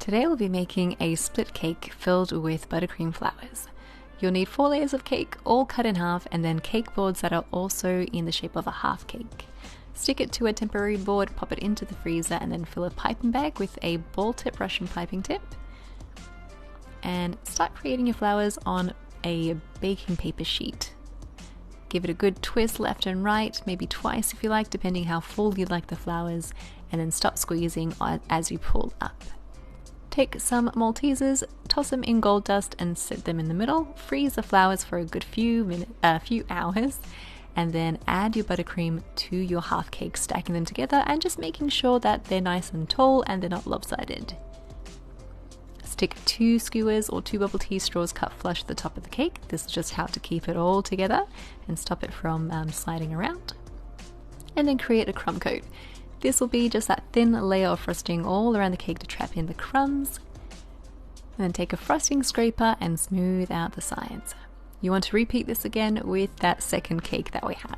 Today we'll be making a split cake filled with buttercream flowers. You'll need 4 layers of cake, all cut in half, and then cake boards that are also in the shape of a half cake. Stick it to a temporary board, pop it into the freezer, and then fill a piping bag with a ball tip Russian piping tip. And start creating your flowers on a baking paper sheet. Give it a good twist left and right, maybe twice if you like, depending how full you like the flowers, and then stop squeezing as you pull up. Take some Maltesers, toss them in gold dust and set them in the middle. Freeze the flowers for a good few hours, and then add your buttercream to your half cake, stacking them together and just making sure that they're nice and tall and they're not lopsided. Stick 2 skewers or 2 bubble tea straws cut flush to the top of the cake. This is just how to keep it all together and stop it from sliding around. And then create a crumb coat. This will be just that thin layer of frosting all around the cake to trap in the crumbs. And then take a frosting scraper and smooth out the sides. You want to repeat this again with that second cake that we have.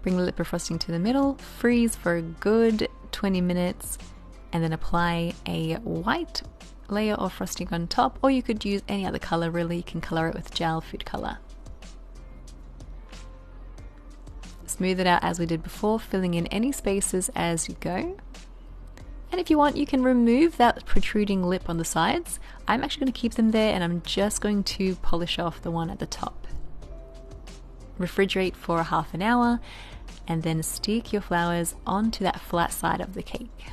Bring the lip of frosting to the middle, freeze for a good 20 minutes, and then apply a white layer of frosting on top, or you could use any other color really. You can color it with gel food color. Smooth it out as we did before, filling in any spaces as you go. And if you want, you can remove that protruding lip on the sides. I'm actually going to keep them there, and I'm just going to polish off the one at the top. Refrigerate for half an hour, and then stick your flowers onto that flat side of the cake.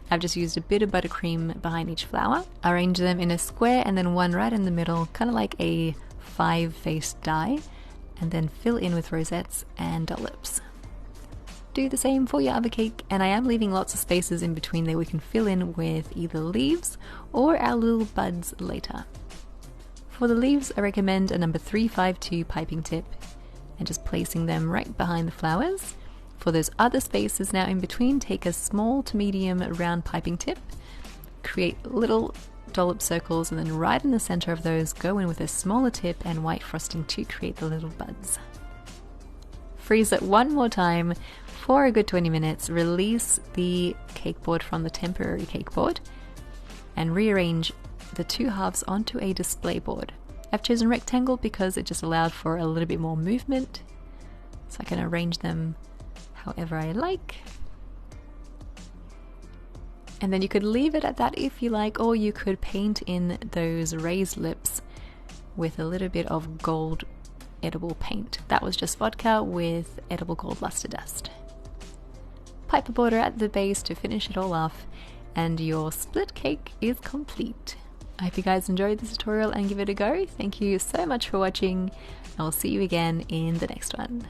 I've just used a bit of buttercream behind each flower. Arrange them in a square and then one right in the middle, kind of like a 5-faced die. And then fill in with rosettes and dollops. Do the same for your other cake, and I am leaving lots of spaces in between there we can fill in with either leaves or our little buds later. For the leaves, I recommend a number 352 piping tip and just placing them right behind the flowers. For those other spaces now in between, take a small to medium round piping tip, create little dollop circles, and then right in the center of those go in with a smaller tip and white frosting to create the little buds. Freeze it one more time for a good 20 minutes, release the cake board from the temporary cake board, and rearrange the 2 halves onto a display board. I've chosen rectangle because it just allowed for a little bit more movement, so I can arrange them however I like. And then you could leave it at that if you like, or you could paint in those raised lips with a little bit of gold edible paint. That was just vodka with edible gold luster dust. Pipe a border at the base to finish it all off, and your split cake is complete. I hope you guys enjoyed this tutorial and give it a go. Thank you so much for watching. I will see you again in the next one.